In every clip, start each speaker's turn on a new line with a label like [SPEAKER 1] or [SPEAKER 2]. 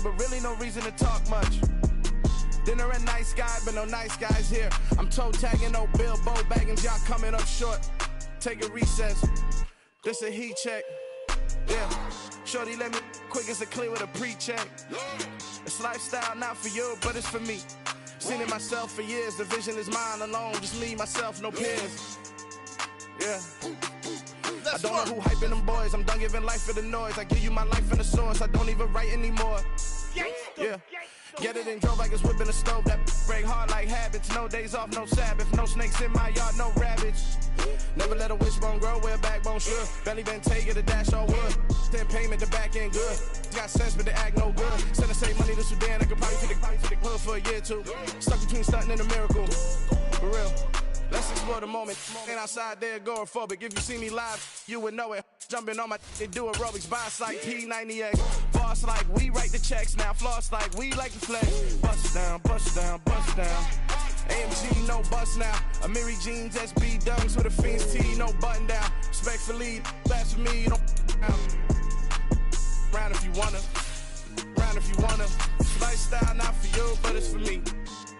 [SPEAKER 1] me, but really no reason to talk much. Dinner at Nice Guy, but no nice guys here. I'm toe tagging, no Bilbo bagging, y'all coming up short. Take a recess. This a heat check. Yeah. Shorty let me quick as a clear with a pre-check. It's lifestyle, not for you, but it's for me. Seen it myself for years. The vision is mine alone. Just me, myself, no peers. Yeah. I don't know who hyping them boys. I'm done giving life for the noise. I give you my life in the source. I don't even write anymore. Yeah. Get it and drove like it's whipping a stove. That break hard like habits. No days off, no Sabbath. No snakes in my yard, no rabbits. Never let a wishbone grow where a backbone should. Belly been taking the dash all wood. Then payment, the back end good. Got sense, but they act no good. Send the same money to Sudan. I could probably take the hood for a year or two. Stuck between stunting and a miracle. For real. Let's explore the moment. Ain't outside there agoraphobic. If you see me live, you would know it. Jumping on my they do aerobics. Boss like P90X. Boss like we write the checks now. Floss like we like the flex. Bust down, bust down, bust down. AMG, no bust now. Amiri jeans, SB dunks with a Fiends T, no button down. Respectfully, that's for me, you don't round if you wanna. Round if you wanna. Lifestyle not for you, but it's for me.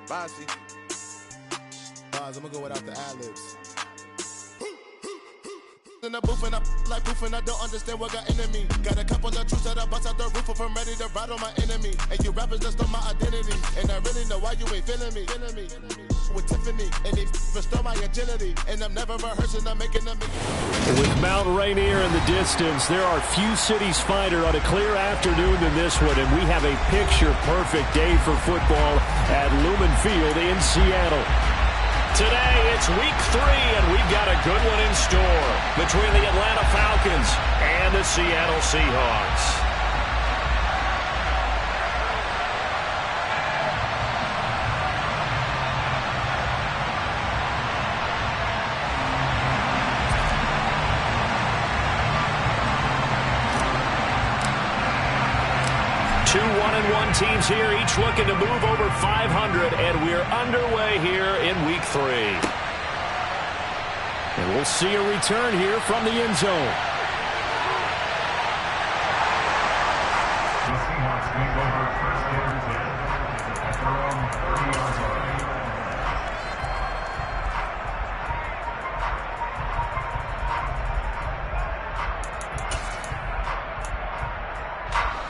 [SPEAKER 1] Bossy.
[SPEAKER 2] I'm gonna go without the ad-libs. In the booth and I like proof and I don't understand what got into me. Got a couple of truths that I bust out the roof if I'm ready to ride on my enemy. And you rappers just stole my identity. And I really know why you ain't feeling me. With Tiffany and they restore my agility. And I'm never rehearsing, I'm making them.
[SPEAKER 3] With Mount Rainier in the distance, there are few cities finer on a clear afternoon than this one. And we have a picture-perfect day for football at Lumen Field in Seattle.
[SPEAKER 4] Today, it's week 3, and we've got a good one in store between the Atlanta Falcons and the Seattle Seahawks. Two 1-1 teams here, each looking to move over 500, and we're underway here in week 3.
[SPEAKER 3] And we'll see a return here from the end zone.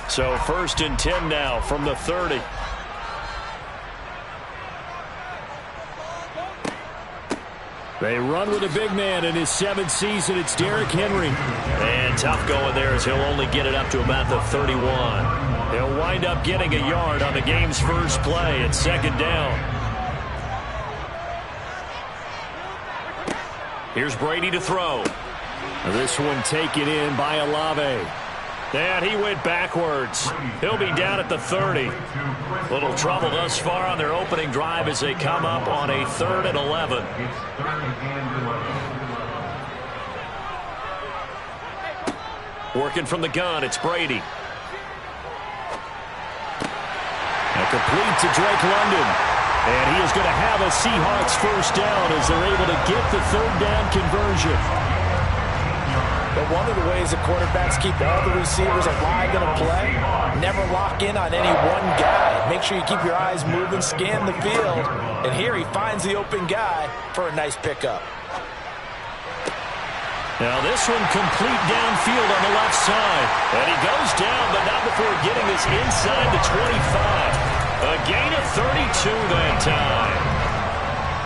[SPEAKER 4] So 1st and 10 now from the 30.
[SPEAKER 3] They run with a big man in his 7th season. It's Derrick Henry.
[SPEAKER 4] And tough going there as he'll only get it up to about the 31. He'll wind up getting a yard on the game's first play at 2nd down. Here's Brady to throw.
[SPEAKER 3] This one taken in by Olave.
[SPEAKER 4] And he went backwards. He'll be down at the 30. Little trouble thus far on their opening drive as they come up on a 3rd and 11. Working from the gun, it's Brady.
[SPEAKER 3] A complete to Drake London. And he is going to have a Seahawks first down as they're able to get the 3rd down conversion.
[SPEAKER 5] But one of the ways that quarterbacks keep all the receivers alive in a play, never lock in on any one guy. Make sure you keep your eyes moving, scan the field. And here he finds the open guy for a nice pickup.
[SPEAKER 4] Now this one complete downfield on the left side. And he goes down, but not before getting this inside the 25. A gain of 32 that time.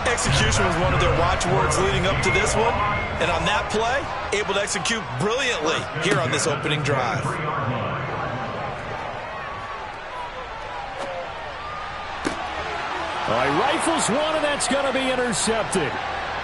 [SPEAKER 6] Execution was one of their watchwords leading up to this one. And on that play, able to execute brilliantly here on this opening drive.
[SPEAKER 3] All right, rifles one, and that's going to be intercepted.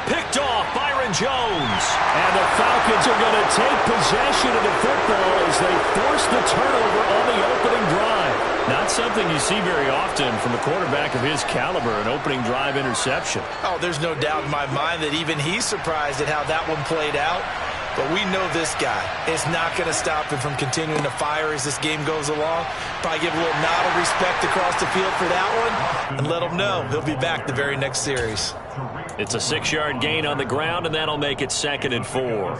[SPEAKER 4] Picked off Byron Jones.
[SPEAKER 3] And the Falcons are going to take possession of the football as they force the turnover on the opening drive.
[SPEAKER 4] Not something you see very often from a quarterback of his caliber, an opening drive interception.
[SPEAKER 6] Oh, there's no doubt in my mind that even he's surprised at how that one played out. But we know this guy is not going to stop him from continuing to fire as this game goes along. Probably give a little nod of respect across the field for that one and let him know he'll be back the very next series.
[SPEAKER 4] It's a 6-yard gain on the ground, and that'll make it 2nd and 4.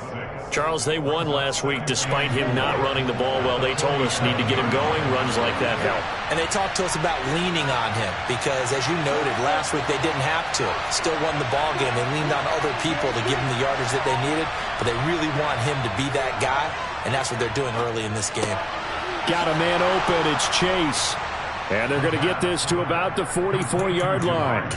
[SPEAKER 3] Charles, they won last week despite him not running the ball well. They told us need to get him going. Runs like that help.
[SPEAKER 6] And they talked to us about leaning on him because, as you noted, last week they didn't have to. Still won the ball game. They leaned on other people to give them the yardage that they needed, but they really want him to be that guy, and that's what they're doing early in this game.
[SPEAKER 3] Got a man open. It's Chase. And they're going to get this to about the 44-yard line.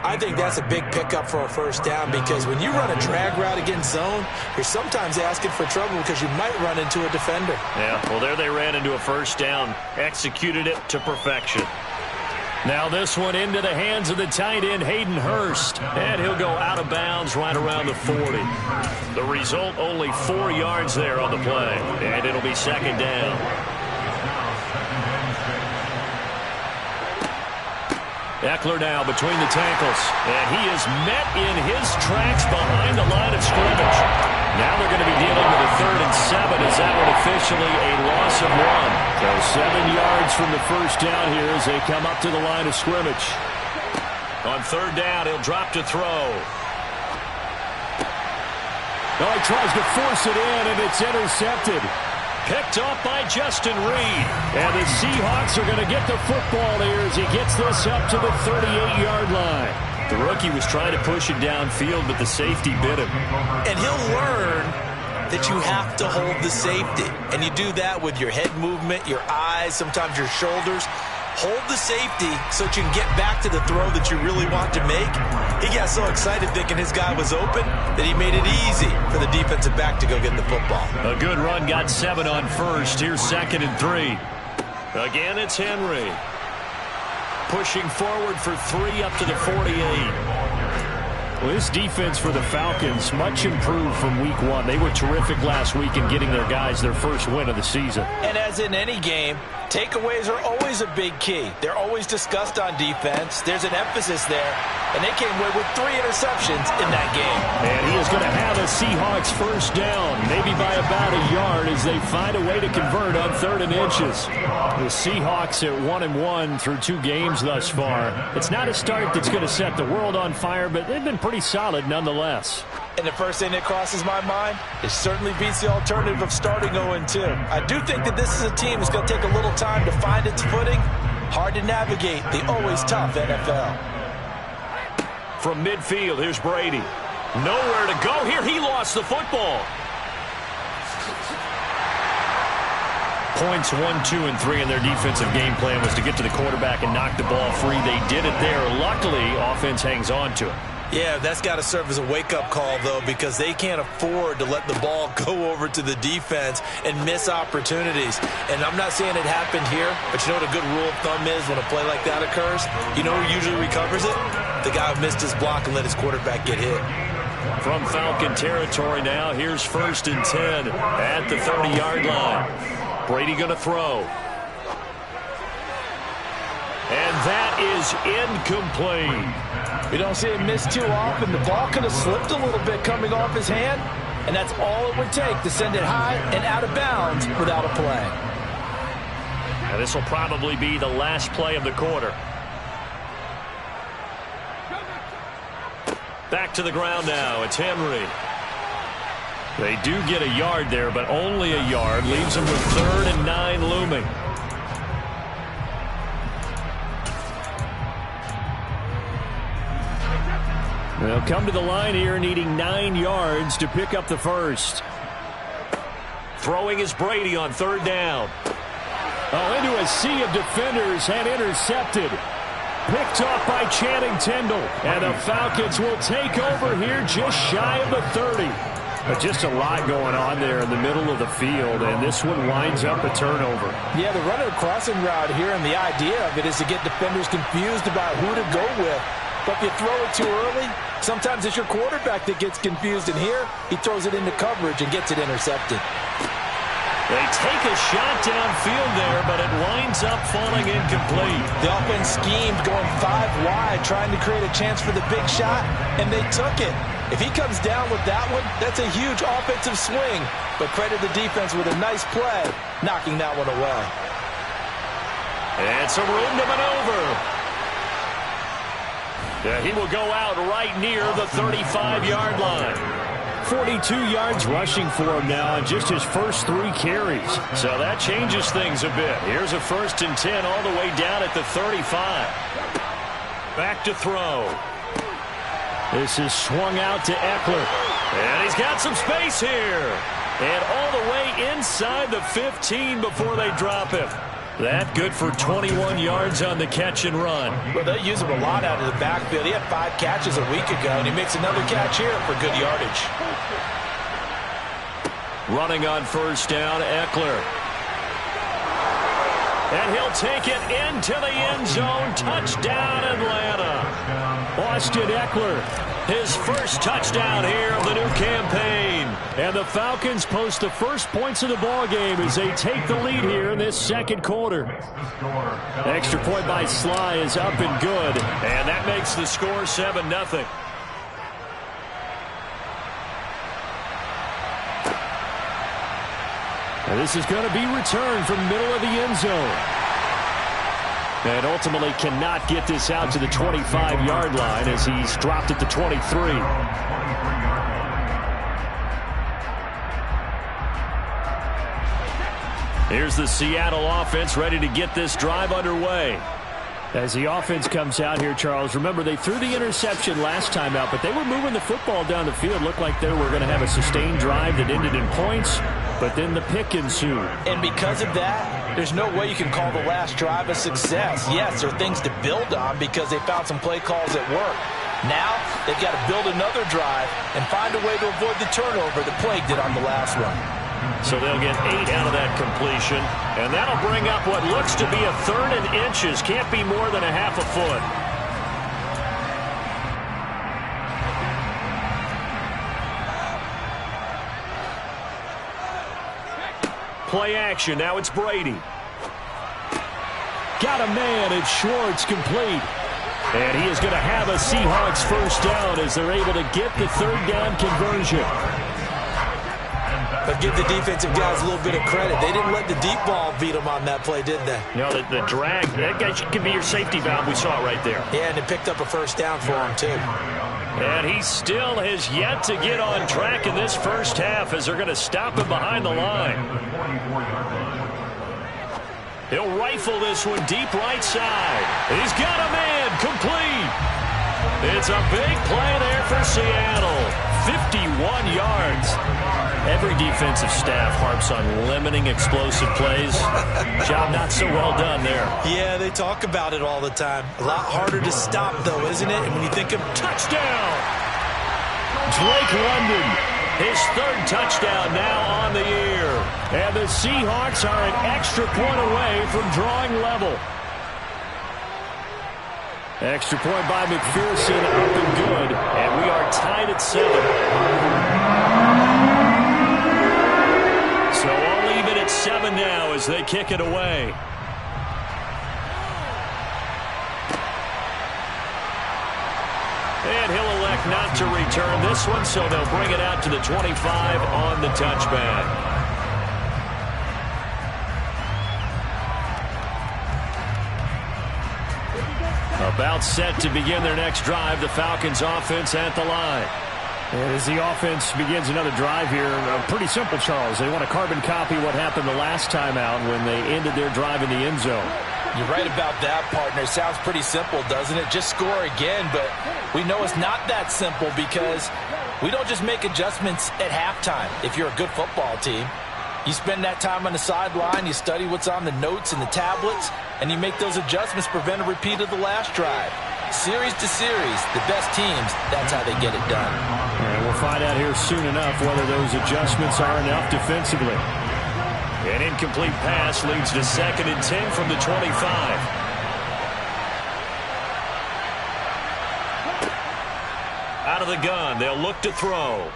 [SPEAKER 6] I think that's a big pickup for a first down because when you run a drag route against zone, you're sometimes asking for trouble because you might run into a defender.
[SPEAKER 3] Yeah, well, there they ran into a first down. Executed it to perfection. Now this one into the hands of the tight end, Hayden Hurst. And he'll go out of bounds right around the 40. The result, only 4 yards there on the play. And it'll be second down. Eckler now between the tackles, and he is met in his tracks behind the line of scrimmage. Now they're going to be dealing with a 3rd and 7 as that one officially a loss of 1. So 7 yards from the first down here as they come up to the line of scrimmage. On 3rd down, he'll drop to throw. Oh, he tries to force it in, and it's intercepted. Picked off by Justin Reed. And the Seahawks are going to get the football here as he gets this up to the 38-yard line. The rookie was trying to push it downfield, but the safety bit him.
[SPEAKER 6] And he'll learn that you have to hold the safety. And you do that with your head movement, your eyes, sometimes your shoulders. Hold the safety so that you can get back to the throw that you really want to make. He got so excited thinking his guy was open that he made it easy for the defensive back to go get the football.
[SPEAKER 3] A good run, got 7 on first. Here's 2nd and 3. Again, it's Henry. Pushing forward for 3 up to the 48. Well, this defense for the Falcons, much improved from week 1. They were terrific last week in getting their guys their first win of the season.
[SPEAKER 6] And as in any game, takeaways are always a big key. They're always discussed on defense. There's an emphasis there. And they came away with 3 interceptions in that game.
[SPEAKER 3] And he is going to have a Seahawks first down, maybe by about a yard as they find a way to convert on 3rd and inches. The Seahawks at 1-1 through 2 games thus far. It's not a start that's going to set the world on fire, but they've been pretty solid nonetheless.
[SPEAKER 6] And the first thing that crosses my mind, it certainly beats the alternative of starting 0-2. I do think that this is a team that's going to take a little time to find its footing. Hard to navigate the always tough NFL.
[SPEAKER 3] From midfield, here's Brady. Nowhere to go here. He lost the football. Points 1, 2, and 3 in their defensive game plan was to get to the quarterback and knock the ball free. They did it there. Luckily, offense hangs on to it.
[SPEAKER 6] Yeah, that's got to serve as a wake-up call, though, because they can't afford to let the ball go over to the defense and miss opportunities. And I'm not saying it happened here, but you know what a good rule of thumb is when a play like that occurs? You know who usually recovers it? The guy who missed his block and let his quarterback get hit.
[SPEAKER 3] From Falcon territory now, here's 1st and 10 at the 30-yard line. Brady going to throw. And that is incomplete.
[SPEAKER 6] We don't see him miss too often. The ball could have slipped a little bit coming off his hand, and that's all it would take to send it high and out of bounds without a play.
[SPEAKER 3] Now this will probably be the last play of the quarter. Back to the ground now. It's Henry. They do get a yard there, but only a yard. Leaves them with 3rd and 9 looming. They'll come to the line here needing 9 yards to pick up the first. Throwing is Brady on 3rd down. Oh, into a sea of defenders and intercepted. Picked off by Channing Tindall. And the Falcons will take over here just shy of the 30. But just a lot going on there in the middle of the field, and this one winds up a turnover.
[SPEAKER 6] Yeah, the runner crossing route here, and the idea of it is to get defenders confused about who to go with. But if you throw it too early, sometimes it's your quarterback that gets confused, and here he throws it into coverage and gets it intercepted.
[SPEAKER 3] They take a shot downfield there, but it winds up falling incomplete.
[SPEAKER 6] The offense schemed going 5 wide, trying to create a chance for the big shot, and they took it. If he comes down with that one, that's a huge offensive swing. But credit the defense with a nice play, knocking that one away.
[SPEAKER 3] And some room to maneuver. Yeah, he will go out right near the 35-yard line. 42 yards rushing for him now on just his first 3 carries. So that changes things a bit. Here's a 1st and 10 all the way down at the 35. Back to throw. This is swung out to Eckler. And he's got some space here. And all the way inside the 15 before they drop him. That good for 21 yards on the catch and run.
[SPEAKER 6] Well, they use him a lot out of the backfield. He had 5 catches a week ago, and he makes another catch here for good yardage.
[SPEAKER 3] Running on 1st down, Eckler. And he'll take it into the end zone. Touchdown, Atlanta. Austin Eckler, his first touchdown here of the new campaign. And the Falcons post the first points of the ball game as they take the lead here in this 2nd quarter. Extra point by Sly is up and good. And that makes the score 7-0. And this is going to be returned from the middle of the end zone. And ultimately cannot get this out to the 25-yard line as he's dropped at the 23. Here's the Seattle offense ready to get this drive underway. As the offense comes out here, Charles, remember they threw the interception last time out, but they were moving the football down the field. Looked like they were going to have a sustained drive that ended in points, but then the pick ensued.
[SPEAKER 6] And because of that, there's no way you can call the last drive a success. Yes, there are things to build on because they found some play calls that work. Now, they've got to build another drive and find a way to avoid the turnover that plagued it on the last one.
[SPEAKER 3] So they'll get 8 out of that completion, and that'll bring up what looks to be a 3rd and inches. Can't be more than a half a foot. Play action. Now it's Brady. Got a man. It's Schwartz, complete. And he is going to have a Seahawks first down as they're able to get the 3rd down conversion.
[SPEAKER 6] But give the defensive guys a little bit of credit. They didn't let the deep ball beat them on that play, did they?
[SPEAKER 3] No, the drag, that guy could be your safety valve. We saw it right there.
[SPEAKER 6] Yeah, and it picked up a first down for him, too.
[SPEAKER 3] And he still has yet to get on track in this first half as they're going to stop him behind the line. He'll rifle this one deep right side. He's got a man, complete. It's a big play there for Seattle. 51 yards. Every defensive staff harps on limiting explosive plays. Job not so well done there.
[SPEAKER 6] Yeah, they talk about it all the time. A lot harder to stop, though, isn't it? And when you think of
[SPEAKER 3] touchdown, Drake London, his 3rd touchdown now on the year. And the Seahawks are an extra point away from drawing level. Extra point by McPherson, up and good. And we are tied at 7. So all even at 7 now as they kick it away. And he'll elect not to return this one, so they'll bring it out to the 25 on the touchback. About set to begin their next drive, the Falcons offense at the line. And as the offense begins another drive here, pretty simple, Charles. They want to carbon copy what happened the last time out when they ended their drive in the end zone.
[SPEAKER 6] You're right about that, partner. Sounds pretty simple, doesn't it? Just score again, but we know it's not that simple because we don't just make adjustments at halftime if you're a good football team. You spend that time on the sideline, you study what's on the notes and the tablets, and you make those adjustments to prevent a repeat of the last drive. Series to series, the best teams, that's how they get it done.
[SPEAKER 3] And we'll find out here soon enough whether those adjustments are enough defensively. An incomplete pass leads to 2nd and 10 from the 25. Out of the gun, they'll look to throw.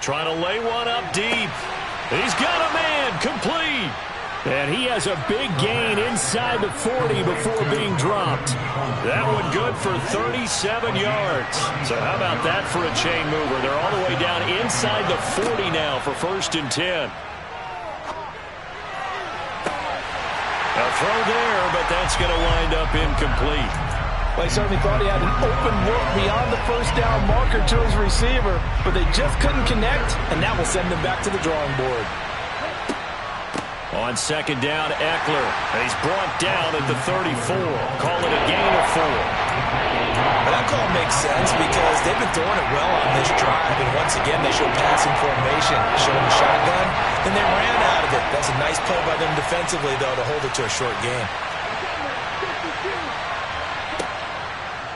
[SPEAKER 3] Trying to lay one up deep. He's got a man, complete. And he has a big gain inside the 40 before being dropped. That one good for 37 yards. So how about that for a chain mover? They're all the way down inside the 40 now for 1st and 10. A throw there, but that's going to wind up incomplete.
[SPEAKER 5] Well, he certainly thought he had an open look beyond the first down marker to his receiver, but they just couldn't connect, and that will send them back to the drawing board.
[SPEAKER 3] On second down, Eckler. He's brought down at the 34. Call it a gain of 4.
[SPEAKER 6] Well, that call makes sense because they've been throwing it well on this drive, and once again they showed passing formation, showing the shotgun, then they ran out of it. That's a nice play by them defensively, though, to hold it to a short game.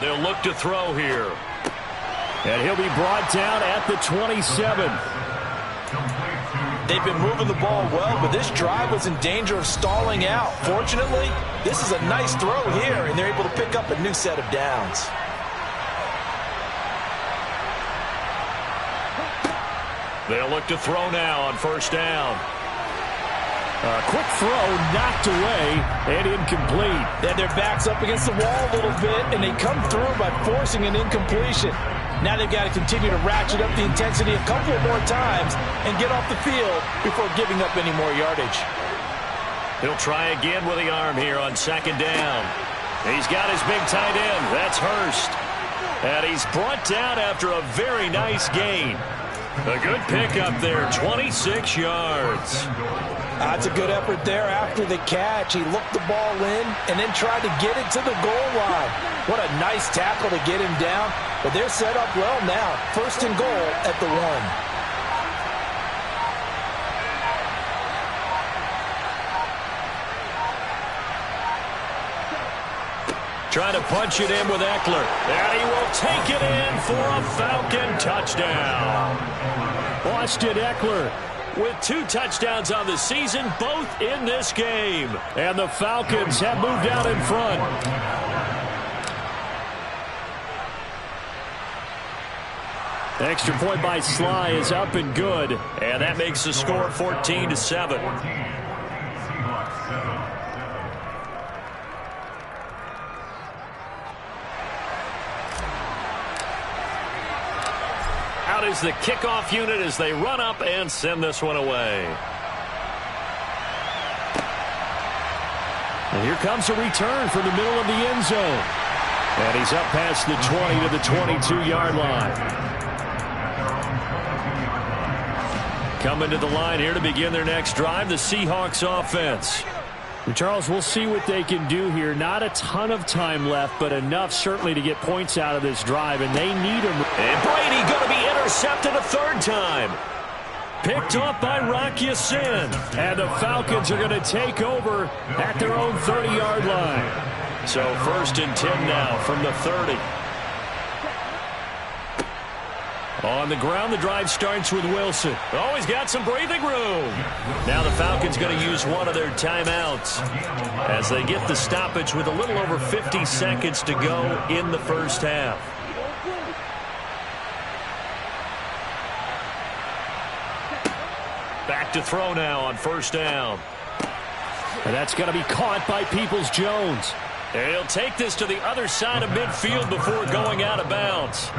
[SPEAKER 3] They'll look to throw here. And he'll be brought down at the 27.
[SPEAKER 6] They've been moving the ball well, but this drive was in danger of stalling out. Fortunately, this is a nice throw here, and they're able to pick up a new set of downs.
[SPEAKER 3] They'll look to throw now on first down. A quick throw knocked away and incomplete.
[SPEAKER 5] Then their back's up against the wall a little bit, and they come through by forcing an incompletion. Now they've got to continue to ratchet up the intensity a couple of more times and get off the field before giving up any more yardage.
[SPEAKER 3] He'll try again with the arm here on second down. He's got his big tight end. That's Hurst. And he's brought down after a very nice gain. A good pickup there, 26 yards.
[SPEAKER 5] That's a good effort there after the catch. He looked the ball in and then tried to get it to the goal line. What a nice tackle to get him down. But they're set up well now. First and goal at the 1.
[SPEAKER 3] Trying to punch it in with Eckler. And he will take it in for a Falcon touchdown. Austin Eckler with 2 touchdowns on the season, both in this game. And the Falcons have moved out in front. Extra point by Sly is up and good. And that makes the score 14-7. Out is the kickoff unit as they run up and send this one away. And here comes a return from the middle of the end zone. And he's up past the 20 to the 22-yard line. Coming to the line here to begin their next drive, the Seahawks offense. And Charles, we'll see what they can do here. Not a ton of time left, but enough certainly to get points out of this drive, and they need them. And Brady going to be intercepted a third time. Picked off by Rocky Sin. And the Falcons are going to take over at their own 30-yard line. So 1st and 10 now from the 30. On the ground, the drive starts with Wilson. Oh, he's got some breathing room. Now the Falcons going to use one of their timeouts as they get the stoppage with a little over 50 seconds to go in the first half. Back to throw now on first down. And that's going to be caught by Peoples-Jones. He'll take this to the other side of midfield before going out of bounds.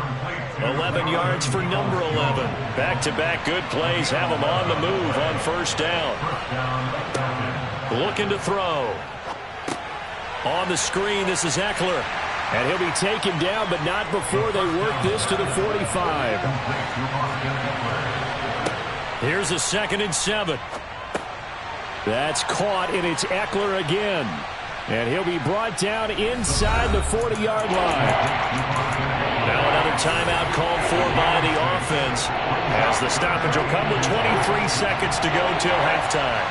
[SPEAKER 3] 11 yards for number 11. Back-to-back good plays have him on the move on first down. Looking to throw. On the screen, this is Eckler. And he'll be taken down, but not before they work this to the 45. Here's a 2nd and 7. That's caught, and it's Eckler again. And he'll be brought down inside the 40-yard line. Now another timeout called for by the offense as the stoppage will come with 23 seconds to go till halftime.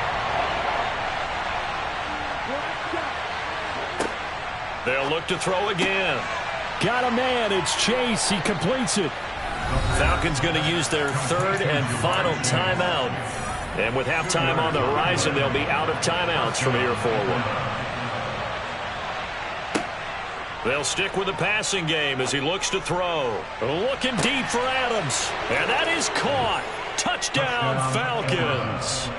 [SPEAKER 3] They'll look to throw again. Got a man. It's Chase. He completes it. Falcons going to use their 3rd and final timeout. And with halftime on the horizon, they'll be out of timeouts from here forward. They'll stick with the passing game as he looks to throw. Looking deep for Adams. And that is caught. Touchdown, Falcons.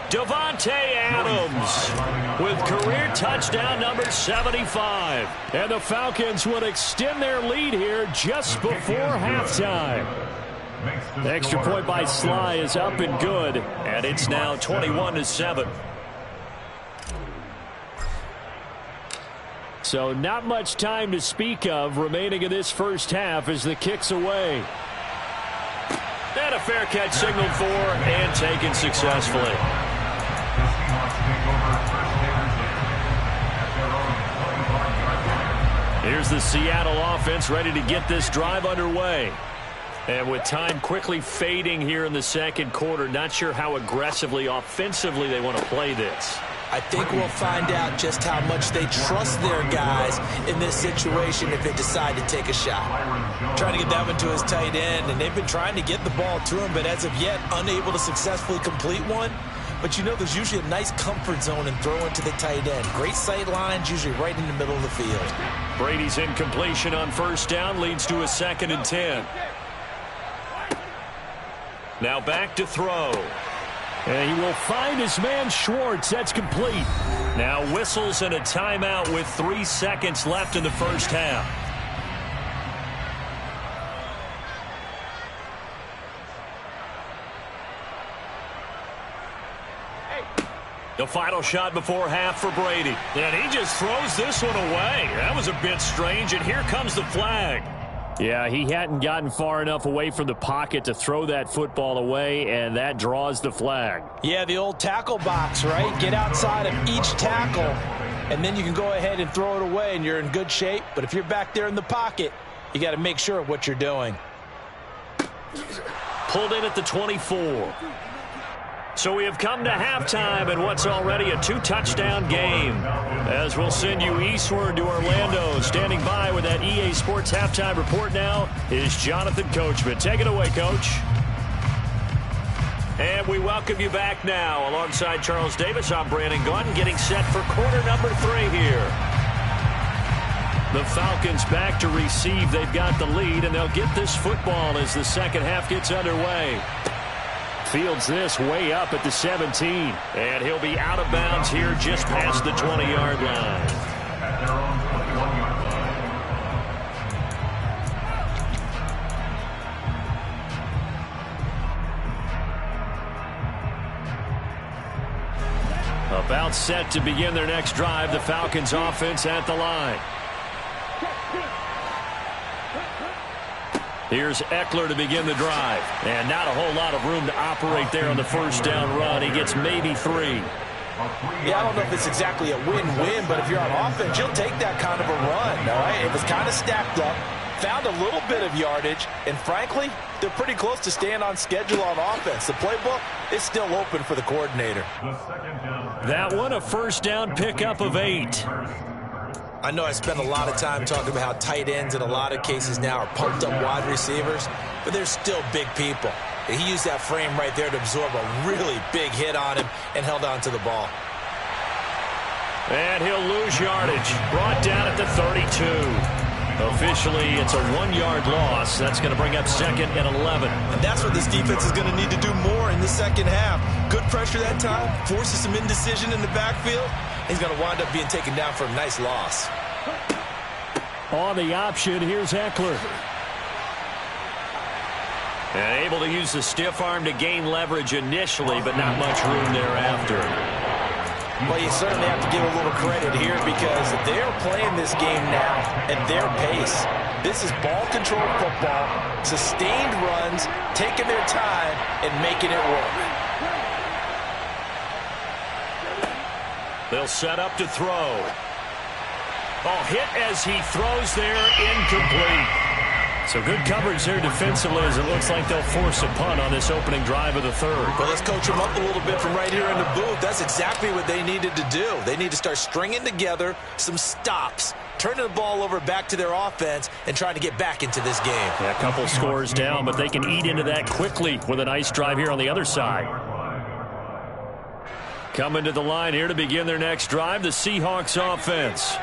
[SPEAKER 3] Davante Adams with career touchdown number 75. And the Falcons would extend their lead here just before halftime. The extra point by Sly is up and good. And it's now 21-7. So not much time to speak of remaining in this first half as the kick's away.
[SPEAKER 4] And a fair catch signaled for and taken successfully. Here's the Seattle offense ready to get this drive underway. And with time quickly fading here in the second quarter, not sure how aggressively, offensively they want to play this.
[SPEAKER 6] I think we'll find out just how much they trust their guys in this situation if they decide to take a shot. Trying to get that one to his tight end, and they've been trying to get the ball to him, but as of yet, unable to successfully complete one. But you know there's usually a nice comfort zone in throwing to the tight end. Great sight lines, usually right in the middle of the field.
[SPEAKER 3] Brady's incompletion on first down leads to a 2nd and 10. Now back to throw. And he will find his man Schwartz. That's complete. Now whistles and a timeout with 3 seconds left in the first half. The final shot before half for Brady.
[SPEAKER 4] And he just throws this one away. That was a bit strange, and here comes the flag.
[SPEAKER 3] Yeah, he hadn't gotten far enough away from the pocket to throw that football away, and that draws the flag.
[SPEAKER 6] Yeah, the old tackle box, right? Get outside of each tackle, and then you can go ahead and throw it away, and you're in good shape. But if you're back there in the pocket, you got to make sure of what you're doing.
[SPEAKER 3] Pulled in at the 24. So we have come to halftime in what's already a 2-touchdown game. As we'll send you eastward to Orlando. Standing by with that EA Sports halftime report now is Jonathan Coachman. Take it away, Coach. And we welcome you back now. Alongside Charles Davis, I'm Brandon Gaudin, getting set for quarter number 3 here. The Falcons back to receive. They've got the lead, and they'll get this football as the second half gets underway. Fields this way up at the 17. And he'll be out of bounds here just past the 20-yard line. About set to begin their next drive. The Falcons offense at the line. Here's Eckler to begin the drive. And not a whole lot of room to operate there on the first down run. He gets maybe 3.
[SPEAKER 6] Yeah, I don't know if it's exactly a win-win, but if you're on offense, you'll take that kind of a run, all right? It was kind of stacked up, found a little bit of yardage, and frankly, they're pretty close to staying on schedule on offense. The playbook is still open for the coordinator.
[SPEAKER 3] That one, a first down pickup of 8.
[SPEAKER 6] I know I spent a lot of time talking about how tight ends in a lot of cases now are pumped up wide receivers, but they're still big people. He used that frame right there to absorb a really big hit on him and held on to the ball.
[SPEAKER 3] And he'll lose yardage. Brought down at the 32. Officially, it's a 1-yard loss. That's going to bring up 2nd and 11.
[SPEAKER 6] And that's what this defense is going to need to do more in the second half. Good pressure that time, forces some indecision in the backfield. He's going to wind up being taken down for a nice loss.
[SPEAKER 3] On the option, here's Eckler. And able to use the stiff arm to gain leverage initially, but not much room thereafter.
[SPEAKER 6] Well, you certainly have to give a little credit here because they're playing this game now at their pace. This is ball-control football, sustained runs, taking their time, and making it work.
[SPEAKER 3] They'll set up to throw. Oh, hit as he throws there, incomplete. So good coverage there defensively as it looks like they'll force a punt on this opening drive of the third.
[SPEAKER 6] Well, let's coach them up a little bit from right here in the booth. That's exactly what they needed to do. They need to start stringing together some stops, turning the ball over back to their offense, and trying to get back into this game.
[SPEAKER 3] Yeah, a couple scores down, but they can eat into that quickly with a nice drive here on the other side. Coming to the line here to begin their next drive, the Seahawks offense.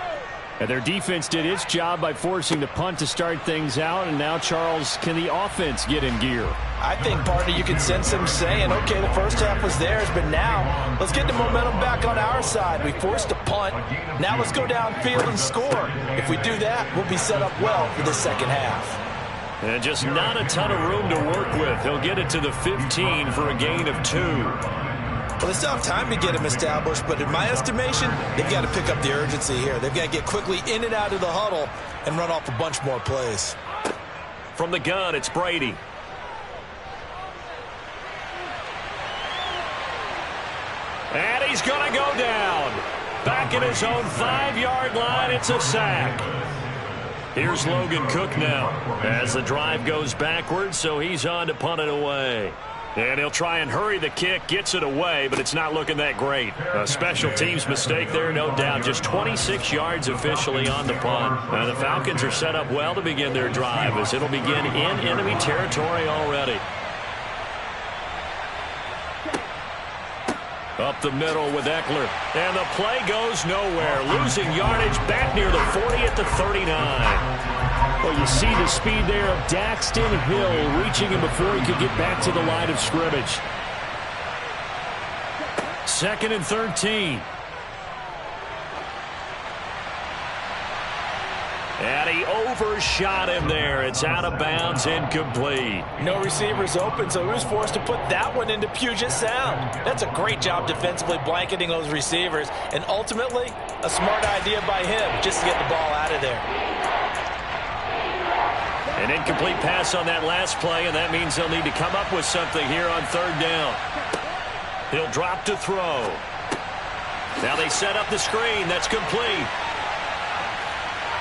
[SPEAKER 3] And their defense did its job by forcing the punt to start things out. And now, Charles, can the offense get in gear?
[SPEAKER 6] I think, partner, you can sense them saying, okay, the first half was theirs, but now let's get the momentum back on our side. We forced a punt. Now let's go downfield and score. If we do that, we'll be set up well for the second half.
[SPEAKER 3] And just not a ton of room to work with. He'll get it to the 15 for a gain of 2.
[SPEAKER 6] Well, they still have time to get him established, but in my estimation, they've got to pick up the urgency here. They've got to get quickly in and out of the huddle and run off a bunch more plays.
[SPEAKER 3] From the gun, it's Brady. And he's going to go down. Back in his own 5-yard line, it's a sack. Here's Logan Cook now as the drive goes backwards, so he's on to punt it away. And he'll try and hurry the kick, gets it away, but it's not looking that great. A special teams mistake there, no doubt. Just 26 yards officially on the punt. The Falcons are set up well to begin their drive as it'll begin in enemy territory already. Up the middle with Eckler. And the play goes nowhere. Losing yardage back near the 40 at the 39. Well, you see the speed there of Daxton Hill reaching him before he could get back to the line of scrimmage. 2nd and 13. And he overshot him there. It's out of bounds, incomplete.
[SPEAKER 5] No receivers open, so he was forced to put that one into Puget Sound. That's a great job defensively blanketing those receivers, and ultimately, a smart idea by him just to get the ball out of there.
[SPEAKER 3] An incomplete pass on that last play, and that means they'll need to come up with something here on 3rd down. He'll drop to throw. Now they set up the screen. That's complete.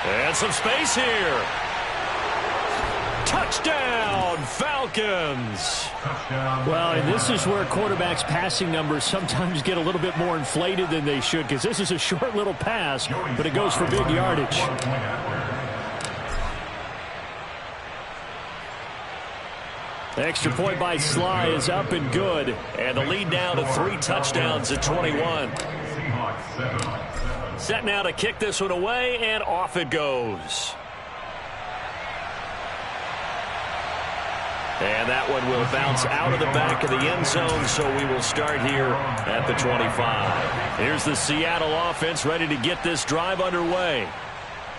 [SPEAKER 3] And some space here. Touchdown, Falcons. Well, and this is where quarterbacks' passing numbers sometimes get a little bit more inflated than they should, because this is a short little pass, but it goes for big yardage. The extra point by Sly is up and good, and the lead now to 3 touchdowns at 21. Set now to kick this one away, and off it goes. And that one will bounce out of the back of the end zone, so we will start here at the 25. Here's the Seattle offense ready to get this drive underway.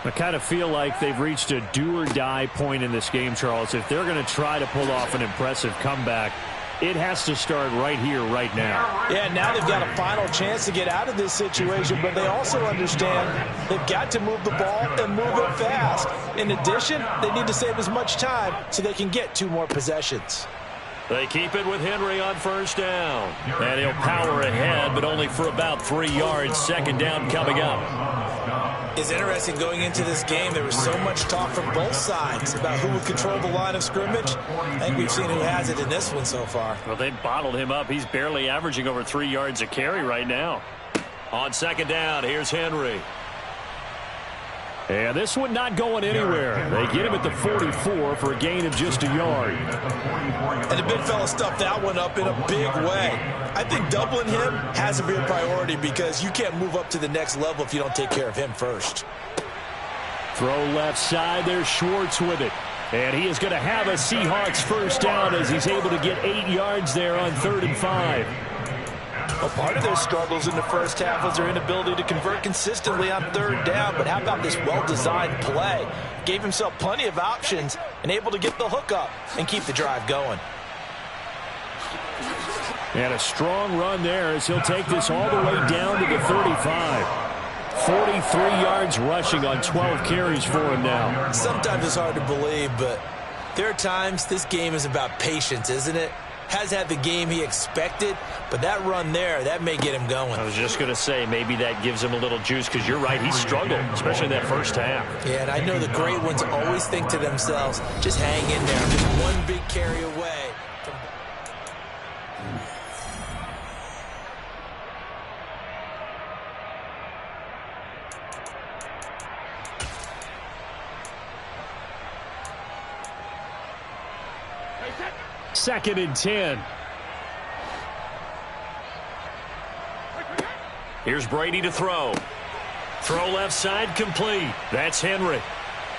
[SPEAKER 3] I kind of feel like they've reached a do-or-die point in this game, Charles. If they're going to try to pull off an impressive comeback, it has to start right here, right now.
[SPEAKER 5] Yeah, now they've got a final chance to get out of this situation, but they also understand they've got to move the ball and move it fast. In addition, they need to save as much time so they can get 2 more possessions.
[SPEAKER 3] They keep it with Henry on 1st down. And he'll power ahead, but only for about 3 yards. 2nd down coming up.
[SPEAKER 6] It's interesting going into this game. There was so much talk from both sides about who would control the line of scrimmage. I think we've seen who has it in this one so far.
[SPEAKER 3] Well, they bottled him up. He's barely averaging over 3 yards a carry right now. On 2nd down, here's Henry. And this one not going anywhere. They get him at the 44 for a gain of just a yard.
[SPEAKER 6] And the big fella stuffed that one up in a big way. I think doubling him has to be a priority because you can't move up to the next level if you don't take care of him first.
[SPEAKER 3] Throw left side. There's Schwartz with it. And he is going to have a Seahawks 1st down as he's able to get 8 yards there on 3rd and 5.
[SPEAKER 5] Well, part of their struggles in the first half was their inability to convert consistently on 3rd down. But how about this well-designed play? Gave himself plenty of options and able to get the hook up and keep the drive going.
[SPEAKER 3] And a strong run there as he'll take this all the way down to the 35. 43 yards rushing on 12 carries for him now.
[SPEAKER 6] Sometimes it's hard to believe, but there are times this game is about patience, isn't it? Has had the game he expected, but that run there, that may get him going.
[SPEAKER 3] I was just going to say, maybe that gives him a little juice, because you're right, he struggled, especially in that first half.
[SPEAKER 6] Yeah, and I know the great ones always think to themselves, just hang in there, I'm just one big carry away.
[SPEAKER 3] Second and 10. Here's Brady to throw. Throw left side complete. That's Henry.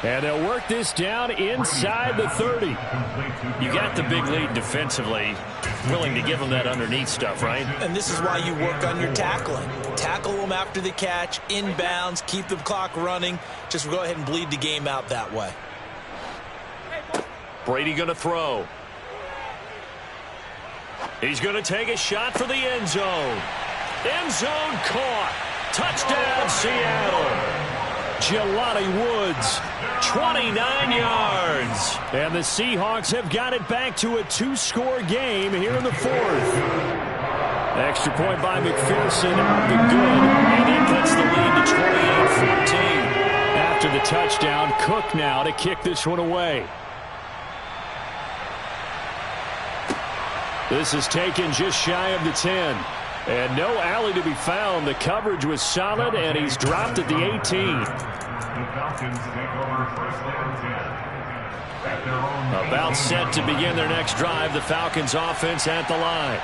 [SPEAKER 3] And they'll work this down inside the 30. You got the big lead defensively. Willing to give them that underneath stuff, right?
[SPEAKER 6] And this is why you work on your tackling. Tackle them after the catch, inbounds, keep the clock running. Just go ahead and bleed the game out that way.
[SPEAKER 3] Brady going to throw. He's going to take a shot for the end zone. End zone caught. Touchdown, Seattle. Jelani Woods, 29 yards. And the Seahawks have got it back to a 2-score game here in the fourth. Extra point by McPherson. The good. And he puts the lead to 28-14. After the touchdown, Cook now to kick this one away. This is taken just shy of the 10. And no alley to be found. The coverage was solid, and he's dropped at the 18. About set to begin their next drive. The Falcons offense at the line.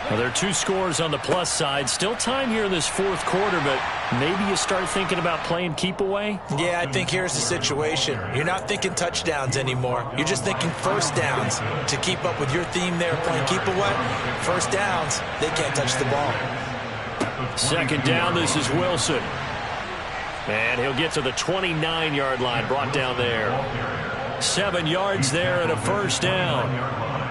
[SPEAKER 3] Well, there are 2 scores on the plus side. Still time here in this fourth quarter, but maybe you start thinking about playing keep away?
[SPEAKER 6] Yeah, I think here's the situation. You're not thinking touchdowns anymore. You're just thinking first downs. To keep up with your theme there, playing keep away, first downs, they can't touch the ball.
[SPEAKER 3] Second down, this is Wilson. And he'll get to the 29-yard line, brought down there. 7 yards there and a first down.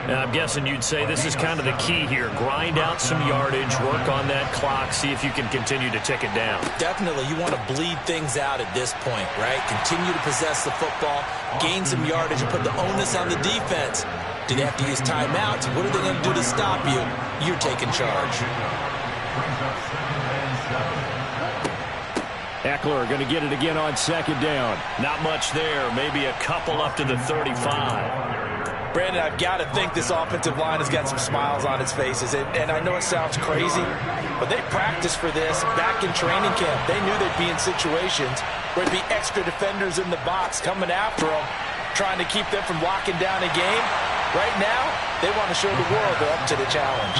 [SPEAKER 3] And I'm guessing you'd say this is kind of the key here. Grind out some yardage, work on that clock, see if you can continue to tick it down.
[SPEAKER 6] Definitely, you want to bleed things out at this point, right? Continue to possess the football, gain some yardage, and put the onus on the defense. Do they have to use timeouts? What are they going to do to stop you? You're taking charge.
[SPEAKER 3] Eckler going to get it again on second down. Not much there, maybe a couple up to the 35.
[SPEAKER 6] Brandon, I've got to think this offensive line has got some smiles on its faces. And I know it sounds crazy, but they practiced for this back in training camp. They knew they'd be in situations where there'd be extra defenders in the box coming after them, trying to keep them from locking down a game. Right now, they want to show the world they're up to the challenge.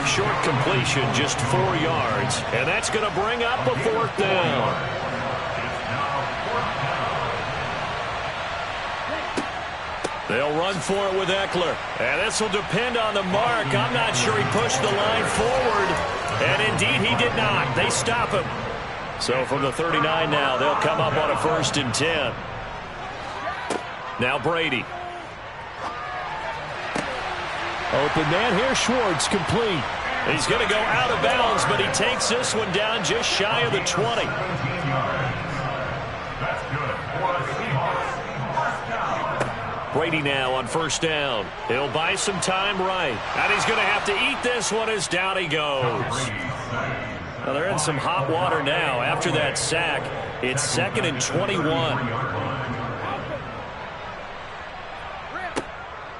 [SPEAKER 3] Short completion, just 4 yards. And that's going to bring up a fourth down. They'll run for it with Eckler. And this will depend on the mark. I'm not sure he pushed the line forward. And indeed he did not. They stop him. So from the 39 now, they'll come up on a 1st and 10. Now Brady. Open man here, Schwartz, complete. He's going to go out of bounds, but he takes this one down just shy of the 20. Brady now on 1st down. He'll buy some time right. And he's going to have to eat this one as down he goes. Well, they're in some hot water now. After that sack, it's 2nd and 21.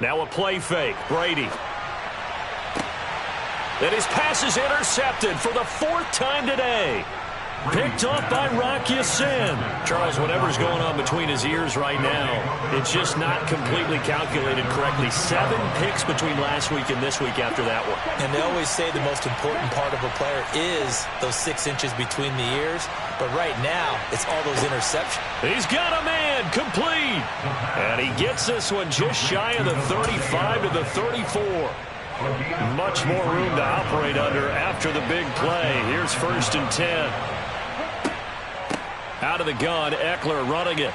[SPEAKER 3] Now a play fake. Brady. And his pass is intercepted for the 4th time today. Picked off by Rock Ya-Sin. Charles, whatever's going on between his ears right now, it's just not completely calculated correctly. 7 picks between last week and this week after that one.
[SPEAKER 6] And they always say the most important part of a player is those 6 inches between the ears. But right now, it's all those interceptions.
[SPEAKER 3] He's got a man, complete. And he gets this one just shy of the 35 to the 34. Much more room to operate under after the big play. Here's 1st and 10. Out of the gun, Eckler running it.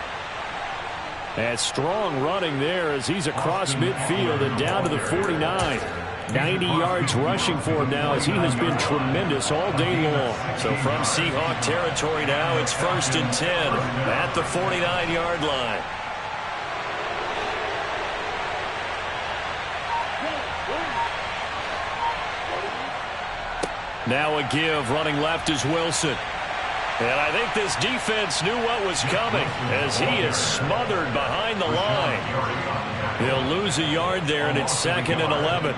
[SPEAKER 3] And strong running there as he's across midfield and down to the 49. 90 yards rushing for him now as he has been tremendous all day long. So from Seahawk territory now, it's 1st and 10 at the 49-yard line. Now a give, running left is Wilson. And I think this defense knew what was coming as he is smothered behind the line. He'll lose a yard there, and it's 2nd and 11.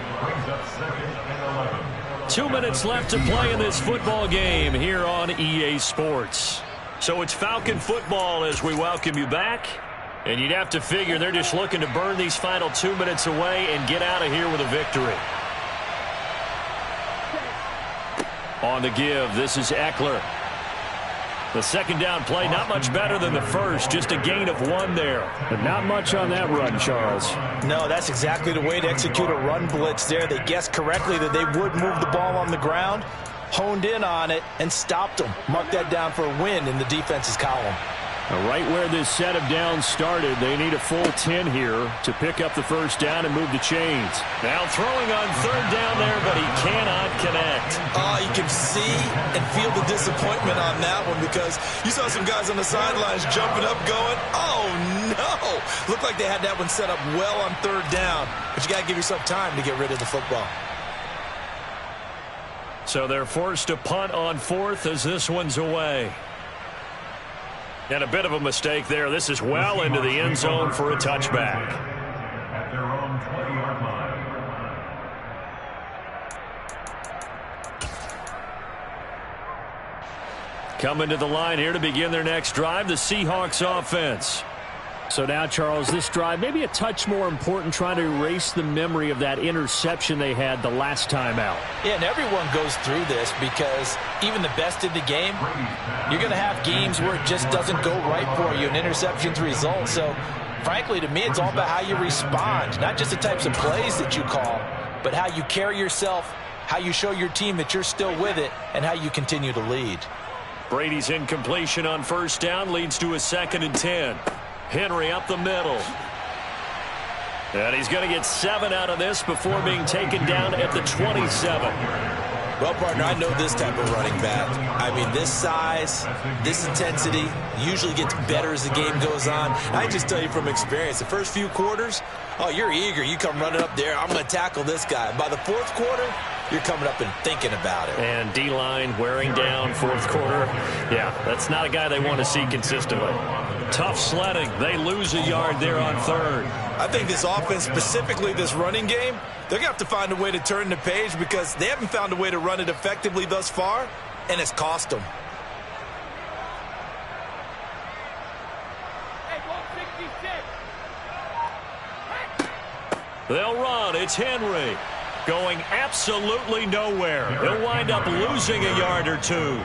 [SPEAKER 3] 2 minutes left to play in this football game here on EA Sports. So it's Falcon football as we welcome you back. And you'd have to figure they're just looking to burn these final 2 minutes away and get out of here with a victory. On the give, this is Eckler. The 2nd down play, not much better than the first. Just a gain of 1 there. But not much on that run, Charles.
[SPEAKER 6] No, that's exactly the way to execute a run blitz there. They guessed correctly that they would move the ball on the ground, honed in on it, and stopped them. Mark that down for a win in the defense's column.
[SPEAKER 3] Right where this set of downs started, they need a full 10 here to pick up the first down and move the chains. Now throwing on third down there, but he cannot connect.
[SPEAKER 6] You can see and feel the disappointment on that one because you saw some guys on the sidelines jumping up going, oh no! Looked like they had that one set up well on third down, but you got to give yourself time to get rid of the football.
[SPEAKER 3] So they're forced to punt on fourth as this one's away. And a bit of a mistake there. This is well into the end zone for a touchback.
[SPEAKER 7] At their own 20-yard line.
[SPEAKER 3] Coming to the line here to begin their next drive, the Seahawks offense. So now, Charles, this drive maybe a touch more important, trying to erase the memory of that interception they had the last time out.
[SPEAKER 5] Yeah, and everyone goes through this because even the best in the game, you're going to have games where it just doesn't go right for you, and interceptions result. So, frankly, to me, it's all about how you respond, not just the types of plays that you call, but how you carry yourself, how you show your team that you're still with it, and how you continue to lead.
[SPEAKER 3] Brady's incompletion on first down leads to a 2nd and 10. Henry up the middle. And he's going to get 7 out of this before being taken down at the 27.
[SPEAKER 6] Well, partner, I know this type of running back. I mean, this size, this intensity usually gets better as the game goes on. I just tell you from experience, the first few quarters, oh, you're eager. You come running up there, I'm going to tackle this guy. And by the fourth quarter, you're coming up and thinking about it.
[SPEAKER 3] And D-line wearing down fourth quarter. Yeah, that's not a guy they want to see consistently. Tough sledding. They lose a yard there on third.
[SPEAKER 6] I think this offense, specifically this running game, they're going to have to find a way to turn the page because they haven't found a way to run it effectively thus far, and it's cost them.
[SPEAKER 3] They'll run. It's Henry going absolutely nowhere. He'll wind up losing a yard or two.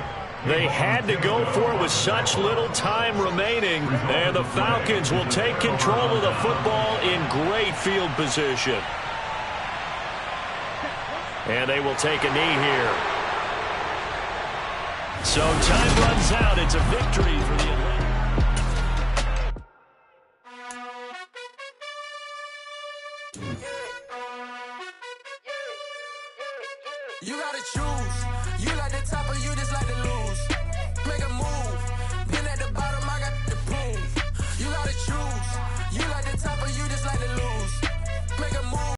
[SPEAKER 3] They had to go for it with such little time remaining, and the Falcons will take control of the football in great field position. And they will take a knee here. So time runs out. It's a victory for the Atlanta.
[SPEAKER 8] You gotta choose. You like the top or you just like to lose. Make a move.